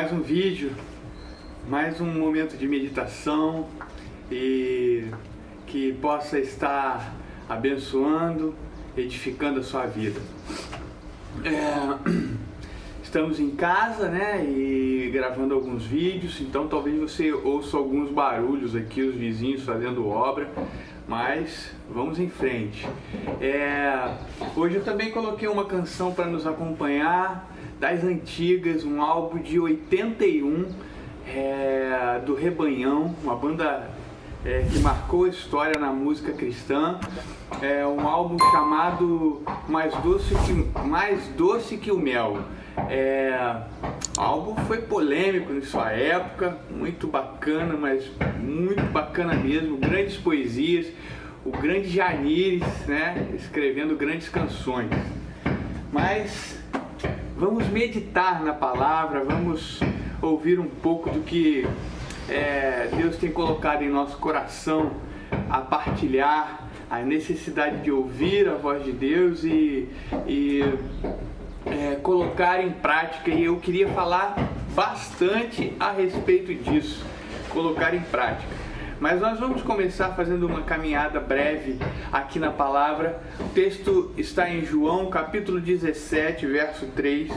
mais um vídeo, mais um momento de meditação e que possa estar abençoando, edificando a sua vida. Estamos em casa, né, e gravando alguns vídeos, então talvez você ouça alguns barulhos aqui, os vizinhos fazendo obra, mas vamos em frente. Hoje eu também coloquei uma canção para nos acompanhar, das antigas, um álbum de 81, do Rebanhão, uma banda que marcou a história na música cristã. É um álbum chamado Mais Doce que o Mel. O álbum foi polêmico em sua época, muito bacana, mas muito bacana mesmo, grandes poesias, o grande Janires, né, escrevendo grandes canções. Mas vamos meditar na palavra, vamos ouvir um pouco do que Deus tem colocado em nosso coração, a partilhar, a necessidade de ouvir a voz de Deus e colocar em prática. E eu queria falar bastante a respeito disso, colocar em prática. Mas nós vamos começar fazendo uma caminhada breve aqui na palavra. O texto está em João, capítulo 17, verso 3.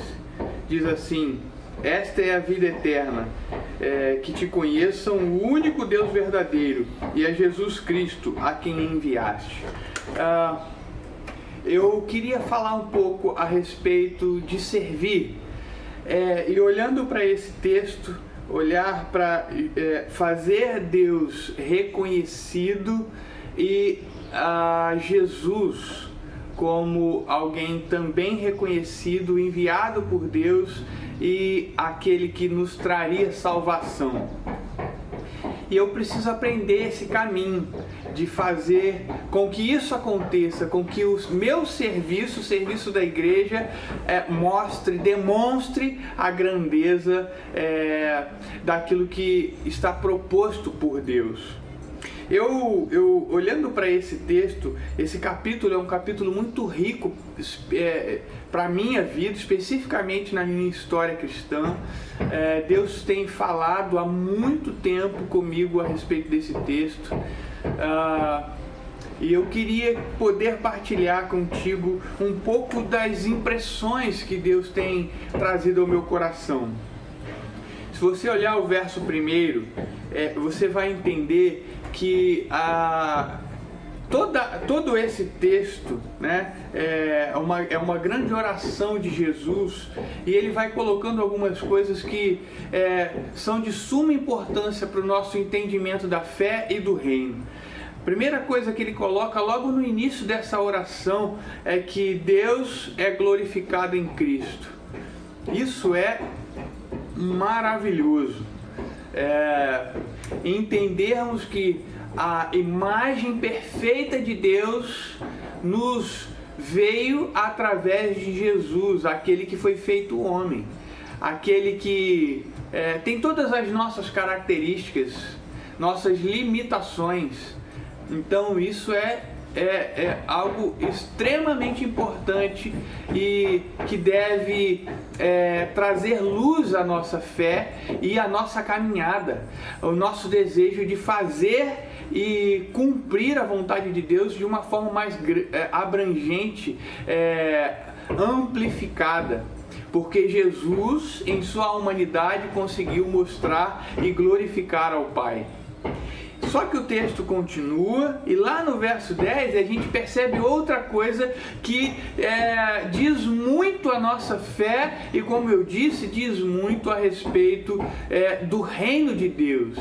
Diz assim: esta é a vida eterna, que te conheçam o único Deus verdadeiro e a Jesus Cristo, a quem enviaste. Eu queria falar um pouco a respeito de servir. E olhando para esse texto, olhar para fazer Deus reconhecido e Jesus como alguém também reconhecido, enviado por Deus e aquele que nos traria salvação. E eu preciso aprender esse caminho de fazer com que isso aconteça, com que o meu serviço, o serviço da igreja, demonstre a grandeza daquilo que está proposto por Deus. Eu olhando para esse texto, esse capítulo é um capítulo muito rico para a minha vida, especificamente na minha história cristã. Deus tem falado há muito tempo comigo a respeito desse texto. E eu queria poder partilhar contigo um pouco das impressões que Deus tem trazido ao meu coração. Se você olhar o verso primeiro, você vai entender que todo esse texto, né, é uma grande oração de Jesus, e ele vai colocando algumas coisas que são de suma importância para o nosso entendimento da fé e do reino. A primeira coisa que ele coloca logo no início dessa oração é que Deus é glorificado em Cristo. Isso é maravilhoso. Entendermos que a imagem perfeita de Deus nos veio através de Jesus, aquele que foi feito homem, aquele que tem todas as nossas características, nossas limitações. Então isso é algo extremamente importante e que deve trazer luz à nossa fé e à nossa caminhada, o nosso desejo de fazer e cumprir a vontade de Deus de uma forma mais abrangente, amplificada, porque Jesus, em sua humanidade, conseguiu mostrar e glorificar ao Pai. Só que o texto continua e lá no verso 10 a gente percebe outra coisa que diz muito a nossa fé e, como eu disse, diz muito a respeito do reino de Deus,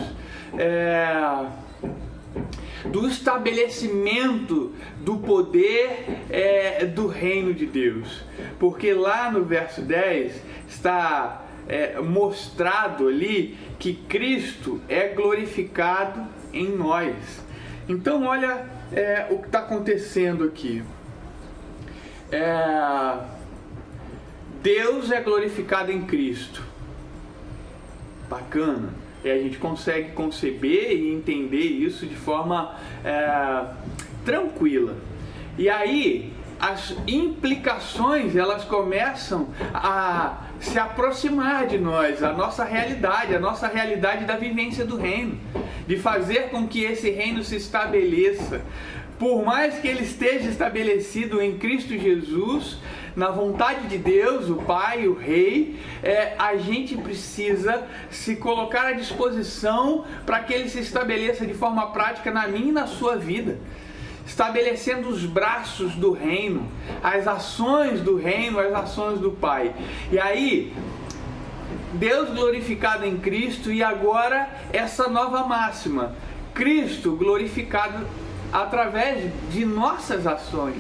do estabelecimento do poder do reino de Deus. Porque lá no verso 10 está mostrado ali que Cristo é glorificado em nós. Então olha o que está acontecendo aqui. Deus é glorificado em Cristo. Bacana. E a gente consegue conceber e entender isso de forma tranquila. E aí as implicações, elas começam a se aproximar de nós, a nossa realidade da vivência do reino, de fazer com que esse reino se estabeleça. Por mais que ele esteja estabelecido em Cristo Jesus, na vontade de Deus, o Pai, o Rei, a gente precisa se colocar à disposição para que ele se estabeleça de forma prática na minha e na sua vida, estabelecendo os braços do reino, as ações do reino, as ações do Pai. E aí, Deus glorificado em Cristo, e agora essa nova máxima, Cristo glorificado através de nossas ações,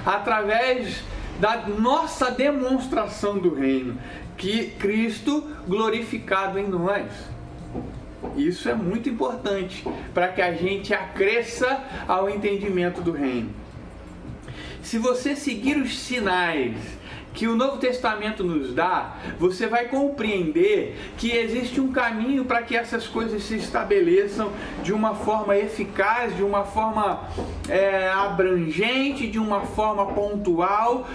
através da nossa demonstração do reino, que Cristo glorificado em nós. Isso é muito importante para que a gente acresça ao entendimento do reino. Se você seguir os sinais que o Novo Testamento nos dá, você vai compreender que existe um caminho para que essas coisas se estabeleçam de uma forma eficaz, de uma forma abrangente, de uma forma pontual.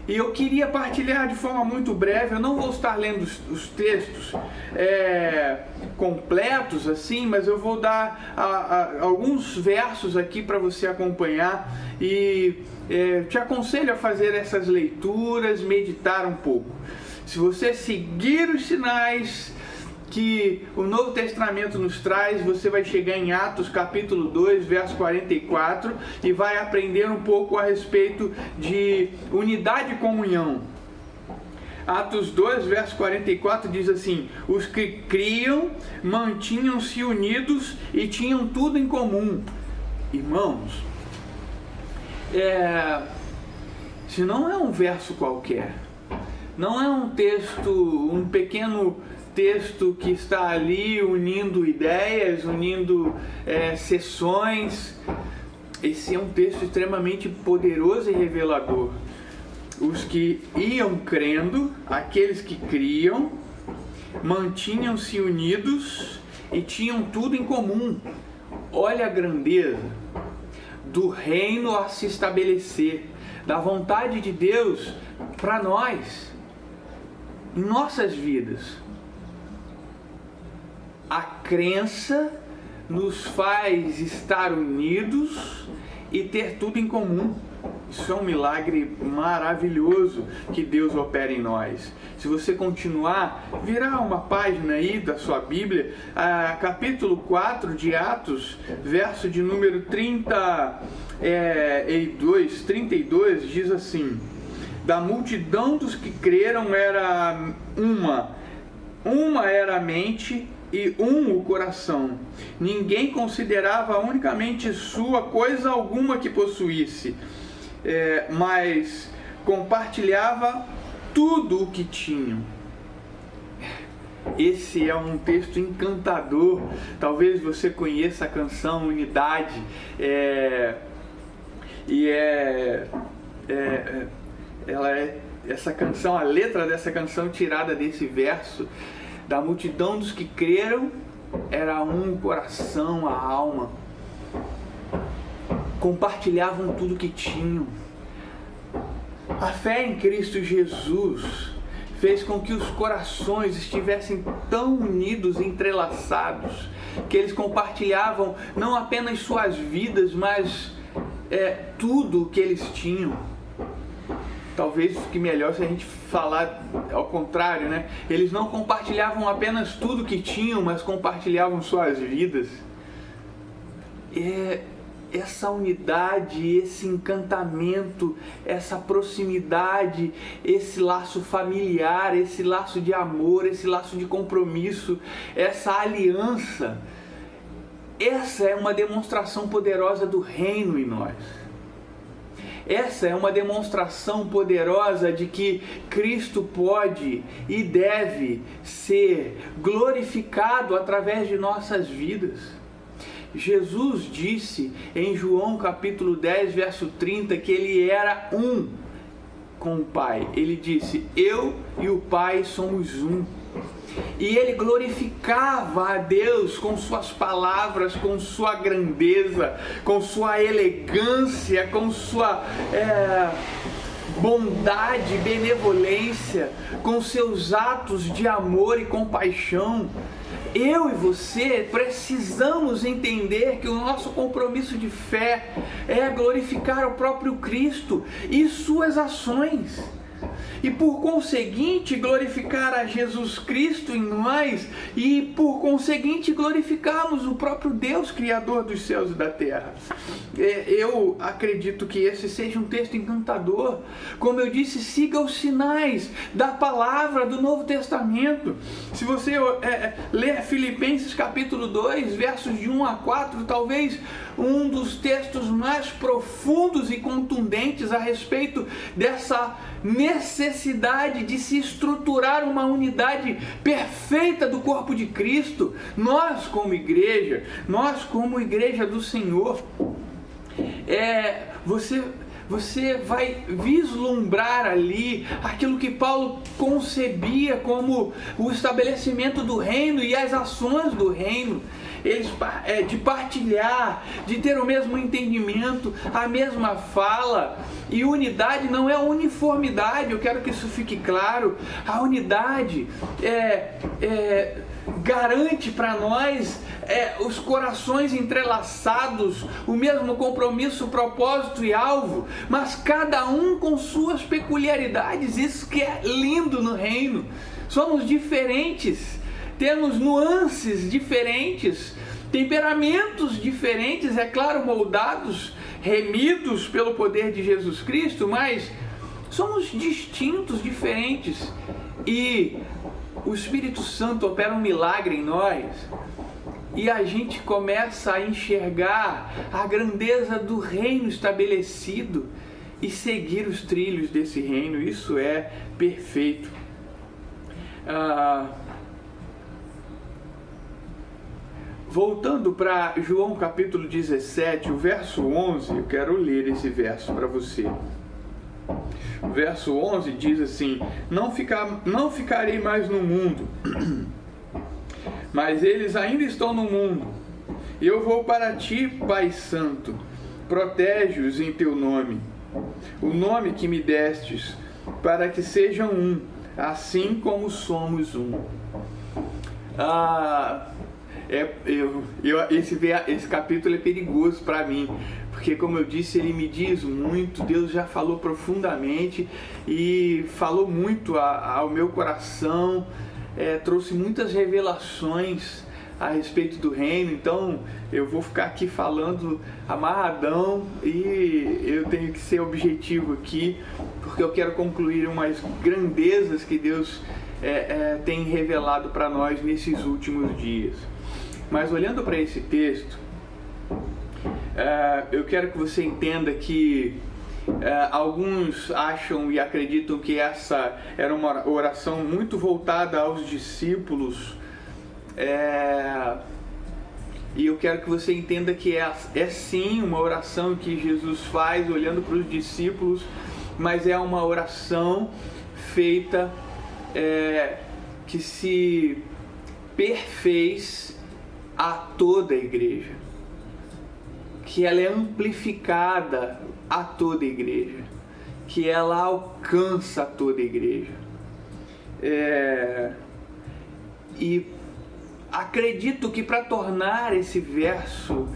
E eu queria partilhar de forma muito breve. Eu não vou estar lendo os textos completos assim, mas eu vou dar alguns versos aqui para você acompanhar, e te aconselho a fazer essas leituras, meditar um pouco. Se você seguir os sinais que o Novo Testamento nos traz, você vai chegar em Atos capítulo 2, verso 44, e vai aprender um pouco a respeito de unidade e comunhão. Atos 2, verso 44 diz assim: os que criam mantinham-se unidos e tinham tudo em comum. Irmãos, se não é um verso qualquer, não é um texto, um pequeno texto que está ali unindo ideias, unindo sessões. Esse é um texto extremamente poderoso e revelador. Os que iam crendo, aqueles que criam, mantinham-se unidos e tinham tudo em comum. Olha a grandeza do reino a se estabelecer, da vontade de Deus para nós, em nossas vidas. A crença nos faz estar unidos e ter tudo em comum. Isso é um milagre maravilhoso que Deus opera em nós. Se você continuar, virar uma página aí da sua Bíblia, capítulo 4 de Atos, verso de número 32, diz assim: da multidão dos que creram era uma era a mente e o coração. Ninguém considerava unicamente sua coisa alguma que possuísse, mas compartilhava tudo o que tinham. Esse é um texto encantador. Talvez você conheça a canção Unidade, essa canção, a letra dessa canção tirada desse verso. Da multidão dos que creram era um coração, a alma. Compartilhavam tudo que tinham. A fé em Cristo Jesus fez com que os corações estivessem tão unidos, entrelaçados, que eles compartilhavam não apenas suas vidas, mas tudo o que eles tinham. Talvez fique melhor se a gente falar ao contrário, né? Eles não compartilhavam apenas tudo que tinham, mas compartilhavam suas vidas. Essa unidade, esse encantamento, essa proximidade, esse laço familiar, esse laço de amor, esse laço de compromisso, essa aliança, essa é uma demonstração poderosa do reino em nós. Essa é uma demonstração poderosa de que Cristo pode e deve ser glorificado através de nossas vidas. Jesus disse em João capítulo 10, verso 30, que ele era um com o Pai. Ele disse: eu e o Pai somos um. E ele glorificava a Deus com suas palavras, com sua grandeza, com sua elegância, com sua bondade, benevolência, com seus atos de amor e compaixão. Eu e você precisamos entender que o nosso compromisso de fé é glorificar o próprio Cristo e suas ações. E por conseguinte glorificar a Jesus Cristo em nós e por conseguinte glorificarmos o próprio Deus Criador dos céus e da terra. Eu acredito que esse seja um texto encantador. Como eu disse, siga os sinais da palavra do Novo Testamento. Se você ler Filipenses capítulo 2, versos de 1 a 4, talvez um dos textos mais profundos e contundentes a respeito dessa necessidade de se estruturar uma unidade perfeita do corpo de Cristo. Nós como igreja do Senhor, você vai vislumbrar ali aquilo que Paulo concebia como o estabelecimento do reino e as ações do reino. De partilhar, de ter o mesmo entendimento, a mesma fala. E unidade não é uniformidade, eu quero que isso fique claro. A unidade garante para nós os corações entrelaçados, o mesmo compromisso, propósito e alvo, mas cada um com suas peculiaridades. Isso que é lindo no reino. Somos diferentes, temos nuances diferentes, temperamentos diferentes, é claro, moldados, remidos pelo poder de Jesus Cristo, mas somos distintos, diferentes. E o Espírito Santo opera um milagre em nós e a gente começa a enxergar a grandeza do reino estabelecido e seguir os trilhos desse reino. Isso é perfeito. Voltando para João capítulo 17, o verso 11, eu quero ler esse verso para você. O verso 11 diz assim: não ficarei mais no mundo, mas eles ainda estão no mundo. Eu vou para ti, Pai Santo, protege-os em teu nome, o nome que me destes, para que sejam um, assim como somos um. Esse capítulo é perigoso para mim, porque, como eu disse, ele me diz muito. Deus já falou profundamente e falou muito ao meu coração, trouxe muitas revelações a respeito do reino. Então eu vou ficar aqui falando amarradão e eu tenho que ser objetivo aqui, porque eu quero concluir umas grandezas que Deus tem revelado para nós nesses últimos dias. Mas olhando para esse texto, eu quero que você entenda que alguns acham e acreditam que essa era uma oração muito voltada aos discípulos, e eu quero que você entenda que é sim uma oração que Jesus faz olhando para os discípulos, mas é uma oração feita que se perfez a toda a igreja, que ela é amplificada a toda a igreja, que ela alcança a toda a igreja. E acredito que para tornar esse verso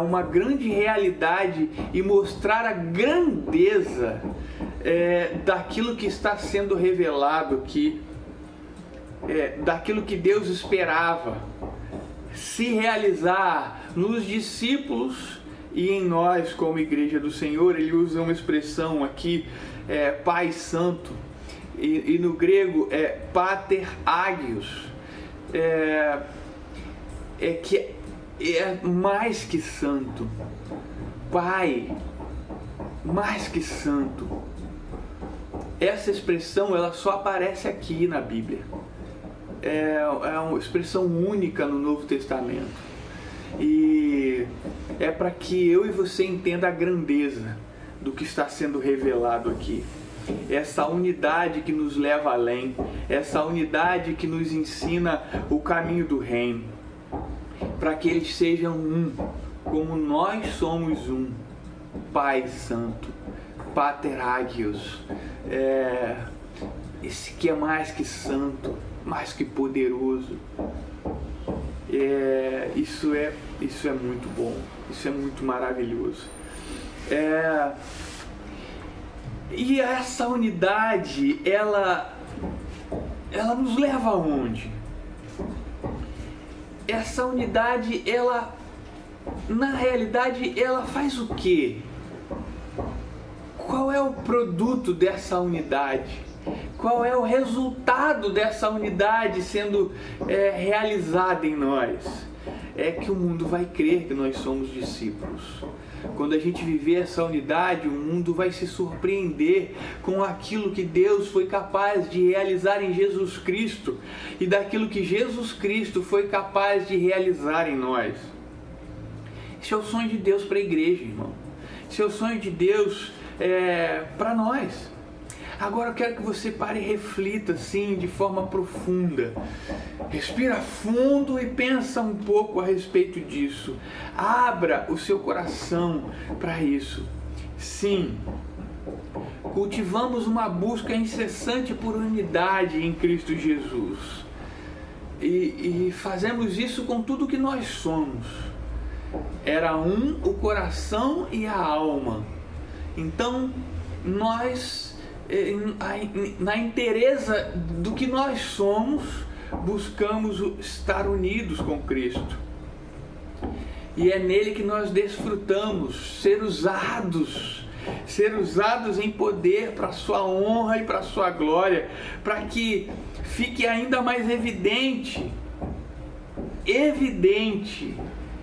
uma grande realidade e mostrar a grandeza daquilo que está sendo revelado aqui, daquilo que Deus esperava se realizar nos discípulos e em nós como igreja do Senhor. Ele usa uma expressão aqui, Pai Santo, e no grego é Pater Hagios, que é mais que santo, Pai, mais que santo. Essa expressão ela só aparece aqui na Bíblia. É uma expressão única no Novo Testamento. E é para que eu e você entenda a grandeza do que está sendo revelado aqui. Essa unidade que nos leva além, essa unidade que nos ensina o caminho do reino, para que eles sejam um, como nós somos um, Pai Santo. Pater Hagios, esse que é mais que santo, mais que poderoso. Isso é muito bom, isso é muito maravilhoso. E essa unidade, ela nos leva aonde? Essa unidade, na realidade, ela faz o quê? Qual é o produto dessa unidade? Qual é o resultado dessa unidade sendo realizada em nós? É que o mundo vai crer que nós somos discípulos. Quando a gente viver essa unidade, o mundo vai se surpreender com aquilo que Deus foi capaz de realizar em Jesus Cristo e daquilo que Jesus Cristo foi capaz de realizar em nós. Esse é o sonho de Deus para a igreja, irmão. Esse é o sonho de Deus para nós. Agora eu quero que você pare e reflita assim de forma profunda. Respira fundo e pensa um pouco a respeito disso. Abra o seu coração para isso. Sim, cultivamos uma busca incessante por unidade em Cristo Jesus. E fazemos isso com tudo que nós somos. Era o coração e a alma. Então, nós, na inteireza do que nós somos, buscamos estar unidos com Cristo. E é nele que nós desfrutamos ser usados em poder para a sua honra e para a sua glória, para que fique ainda mais evidente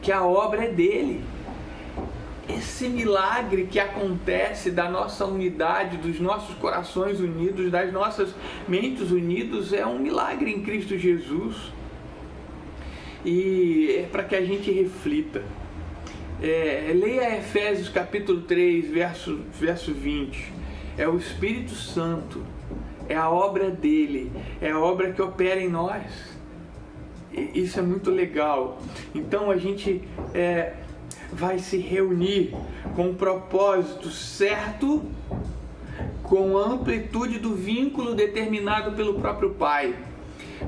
que a obra é dele. Esse milagre que acontece da nossa unidade, dos nossos corações unidos, das nossas mentes unidos, é um milagre em Cristo Jesus. E é para que a gente reflita. Leia Efésios capítulo 3, verso 20. É o Espírito Santo, é a obra dele, é a obra que opera em nós. Isso é muito legal. Então a gente vai se reunir com um propósito certo, com a amplitude do vínculo determinado pelo próprio Pai.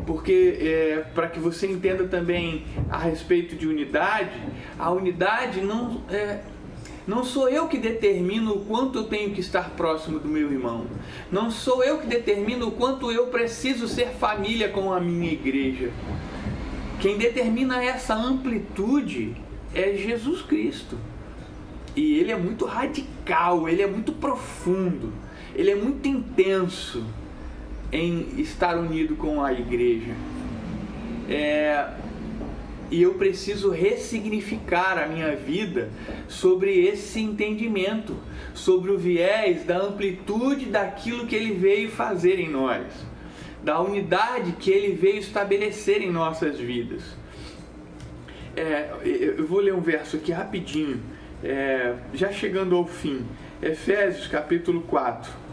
Porque, para que você entenda também a respeito de unidade, a unidade não sou eu que determino o quanto eu tenho que estar próximo do meu irmão. Não sou eu que determino o quanto eu preciso ser família com a minha igreja. Quem determina essa amplitude é Jesus Cristo. E ele é muito radical, ele é muito profundo, ele é muito intenso em estar unido com a igreja. E eu preciso ressignificar a minha vida sobre esse entendimento, sobre o viés da amplitude daquilo que ele veio fazer em nós, da unidade que ele veio estabelecer em nossas vidas. Eu vou ler um verso aqui rapidinho, já chegando ao fim. Efésios capítulo 4.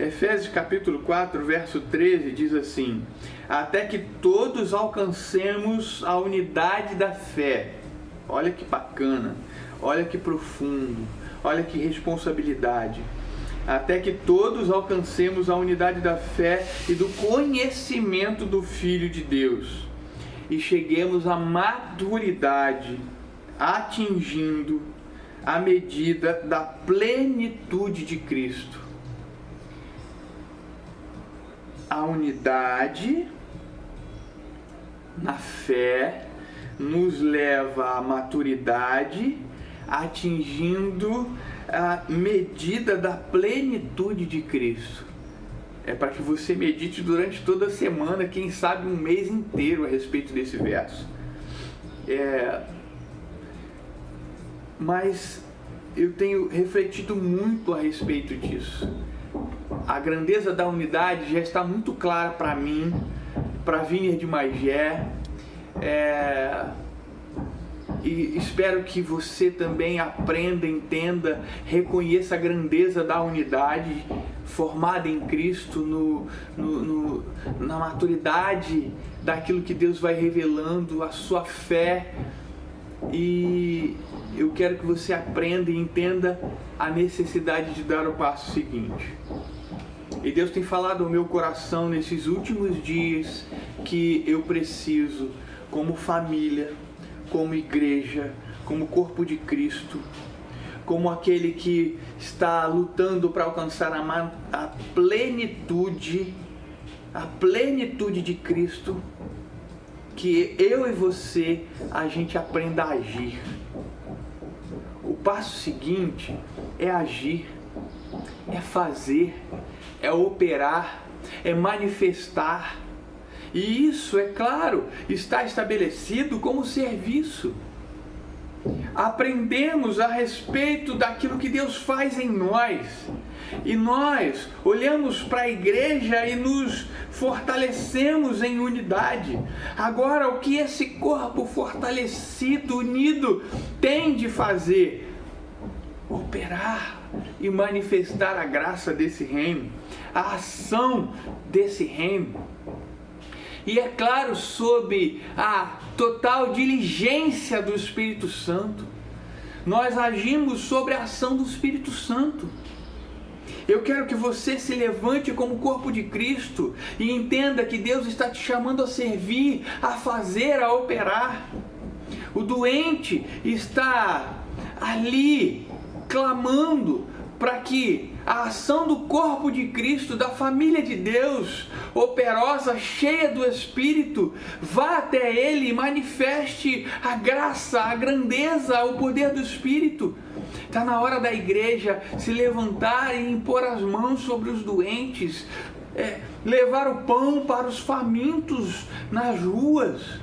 Efésios capítulo 4, verso 13 diz assim: até que todos alcancemos a unidade da fé. Olha que bacana, olha que profundo, olha que responsabilidade. Até que todos alcancemos a unidade da fé e do conhecimento do Filho de Deus e cheguemos à maturidade, atingindo a medida da plenitude de Cristo. A unidade na fé nos leva à maturidade, atingindo a medida da plenitude de Cristo. É para que você medite durante toda a semana, quem sabe um mês inteiro a respeito desse verso. Mas eu tenho refletido muito a respeito disso. A grandeza da unidade já está muito clara para mim, para Vineyard de Magé. E espero que você também aprenda, entenda, reconheça a grandeza da unidade formada em Cristo, na maturidade daquilo que Deus vai revelando, a sua fé. E eu quero que você aprenda e entenda a necessidade de dar o passo seguinte. E Deus tem falado ao meu coração nesses últimos dias que eu preciso, como família, como igreja, como corpo de Cristo, como aquele que está lutando para alcançar a plenitude de Cristo, que eu e você, a gente aprenda a agir. O passo seguinte é agir, é fazer, é operar, é manifestar. E isso, é claro, está estabelecido como serviço. Aprendemos a respeito daquilo que Deus faz em nós. E nós olhamos para a igreja e nos fortalecemos em unidade. Agora, o que esse corpo fortalecido, unido, tem de fazer? Operar e manifestar a graça desse reino, a ação desse reino. E é claro, sob a total diligência do Espírito Santo, nós agimos sobre a ação do Espírito Santo. Eu quero que você se levante como corpo de Cristo e entenda que Deus está te chamando a servir, a fazer, a operar. O doente está ali clamando para que a ação do corpo de Cristo, da família de Deus, operosa, cheia do Espírito, vá até ele e manifeste a graça, a grandeza, o poder do Espírito. Está na hora da igreja se levantar e impor as mãos sobre os doentes, levar o pão para os famintos nas ruas.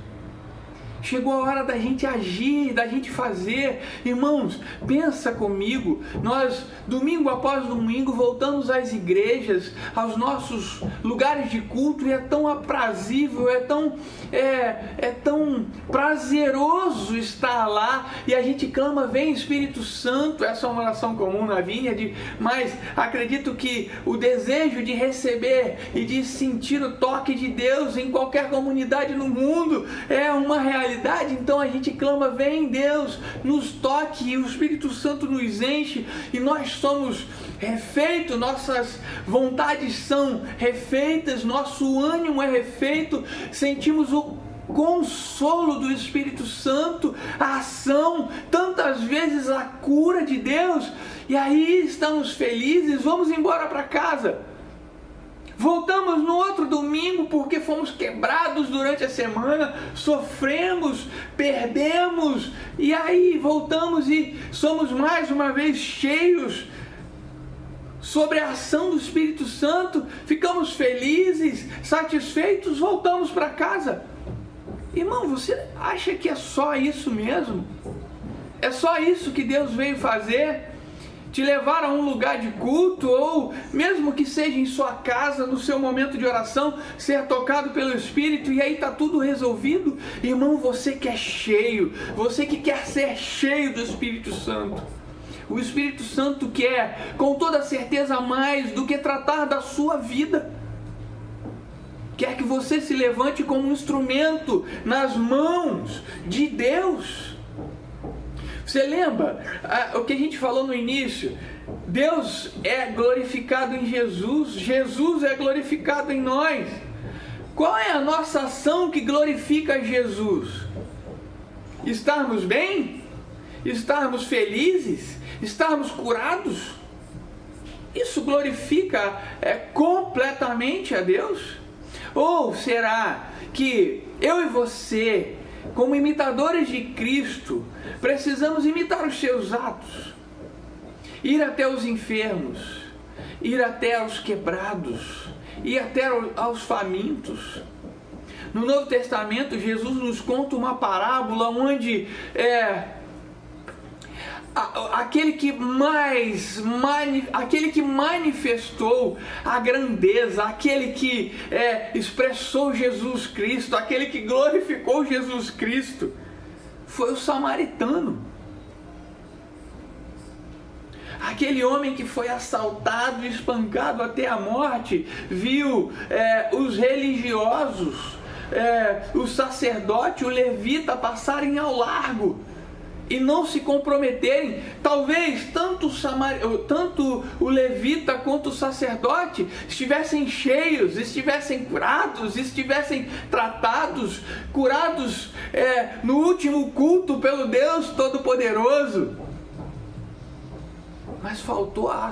Chegou a hora da gente agir, da gente fazer. Irmãos, pensa comigo, nós domingo após domingo voltamos às igrejas, aos nossos lugares de culto, e é tão aprazível, é tão prazeroso estar lá, e a gente clama: vem Espírito Santo. Essa é uma oração comum na Vineyard, mas acredito que o desejo de receber e de sentir o toque de Deus em qualquer comunidade no mundo é uma realidade. Então a gente clama: vem Deus, nos toque, e o Espírito Santo nos enche, e nós somos refeitos, nossas vontades são refeitas, nosso ânimo é refeito, sentimos o consolo do Espírito Santo, a ação, tantas vezes a cura de Deus, e aí estamos felizes, vamos embora para casa. Voltamos no outro domingo porque fomos quebrados durante a semana, sofremos, perdemos, e aí voltamos e somos mais uma vez cheios sobre a ação do Espírito Santo, ficamos felizes, satisfeitos, voltamos para casa. Irmão, você acha que é só isso mesmo? É só isso que Deus veio fazer? Te levar a um lugar de culto, ou mesmo que seja em sua casa, no seu momento de oração, ser tocado pelo Espírito, e aí está tudo resolvido? Irmão, você que é cheio, você que quer ser cheio do Espírito Santo, o Espírito Santo quer, com toda certeza, mais do que tratar da sua vida. Quer que você se levante como um instrumento nas mãos de Deus. Você lembra o que a gente falou no início? Deus é glorificado em Jesus, Jesus é glorificado em nós. Qual é a nossa ação que glorifica Jesus? Estarmos bem? Estarmos felizes? Estarmos curados? Isso glorifica completamente a Deus? Ou será que eu e você, como imitadores de Cristo, precisamos imitar os seus atos, ir até os enfermos, ir até os quebrados, ir até aos famintos? No Novo Testamento, Jesus nos conta uma parábola onde aquele que manifestou a grandeza, aquele que expressou Jesus Cristo, aquele que glorificou Jesus Cristo, foi o samaritano. Aquele homem que foi assaltado e espancado até a morte, viu os religiosos, o sacerdote, o levita passarem ao largo e não se comprometerem. Talvez tanto o levita quanto o sacerdote estivessem cheios, estivessem curados, estivessem tratados, curados no último culto pelo Deus Todo-Poderoso. Mas faltou a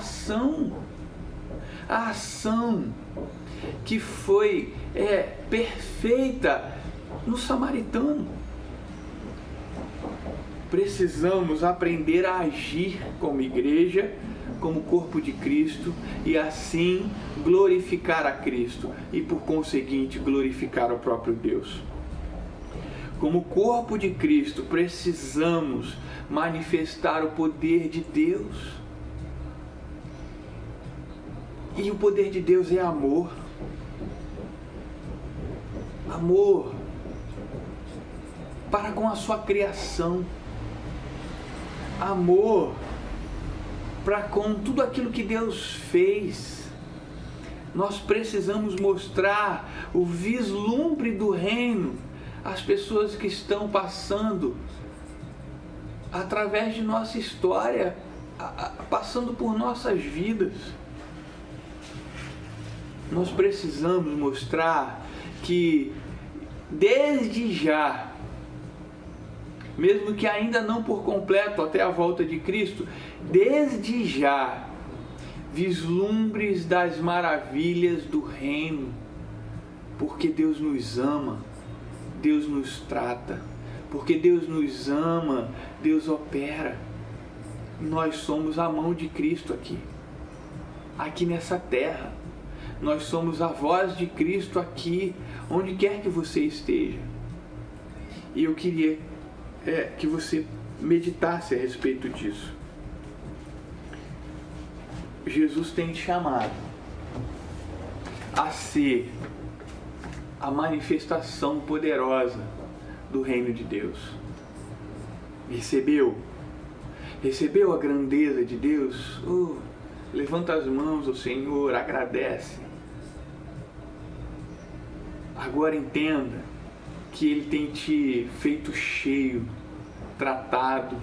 ação que foi perfeita no samaritano. Precisamos aprender a agir como igreja, como corpo de Cristo, e assim glorificar a Cristo e, por conseguinte, glorificar o próprio Deus. Como corpo de Cristo, precisamos manifestar o poder de Deus. E o poder de Deus é amor. Amor para com a sua criação. Amor para com tudo aquilo que Deus fez. Nós precisamos mostrar o vislumbre do reino às pessoas que estão passando através de nossa história, passando por nossas vidas. Nós precisamos mostrar que desde já, mesmo que ainda não por completo até a volta de Cristo, desde já, vislumbres das maravilhas do reino, porque Deus nos ama, Deus nos trata, porque Deus nos ama, Deus opera. Nós somos a mão de Cristo aqui nessa terra. Nós somos a voz de Cristo aqui, onde quer que você esteja. E eu queria que você meditasse a respeito disso. Jesus tem te chamado a ser a manifestação poderosa do reino de Deus. Recebeu a grandeza de Deus? Levanta as mãos ao Senhor, agradece. Agora entenda que Ele tem te feito cheio, tratado,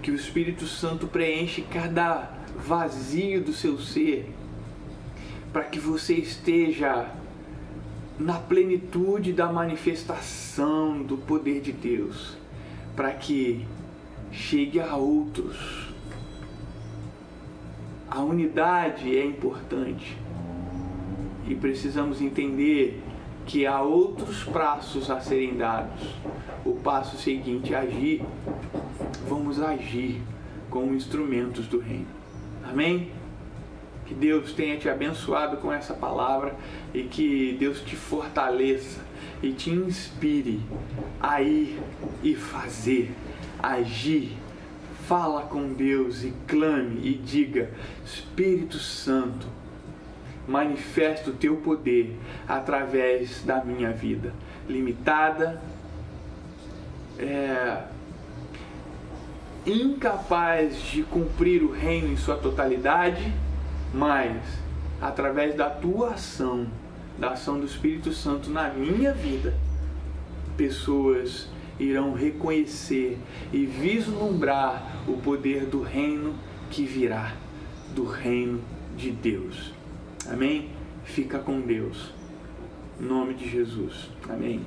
que o Espírito Santo preenche cada vazio do seu ser, para que você esteja na plenitude da manifestação do poder de Deus, para que chegue a outros. A unidade é importante e precisamos entender que há outros passos a serem dados. O passo seguinte é agir. Vamos agir como instrumentos do reino. Amém? Que Deus tenha te abençoado com essa palavra e que Deus te fortaleça e te inspire a ir e fazer, agir. Fala com Deus e clame e diga: Espírito Santo, manifesta o teu poder através da minha vida limitada, incapaz de cumprir o reino em sua totalidade, mas através da tua ação, da ação do Espírito Santo na minha vida, pessoas irão reconhecer e vislumbrar o poder do reino que virá, do reino de Deus. Amém? Fica com Deus. Em nome de Jesus. Amém.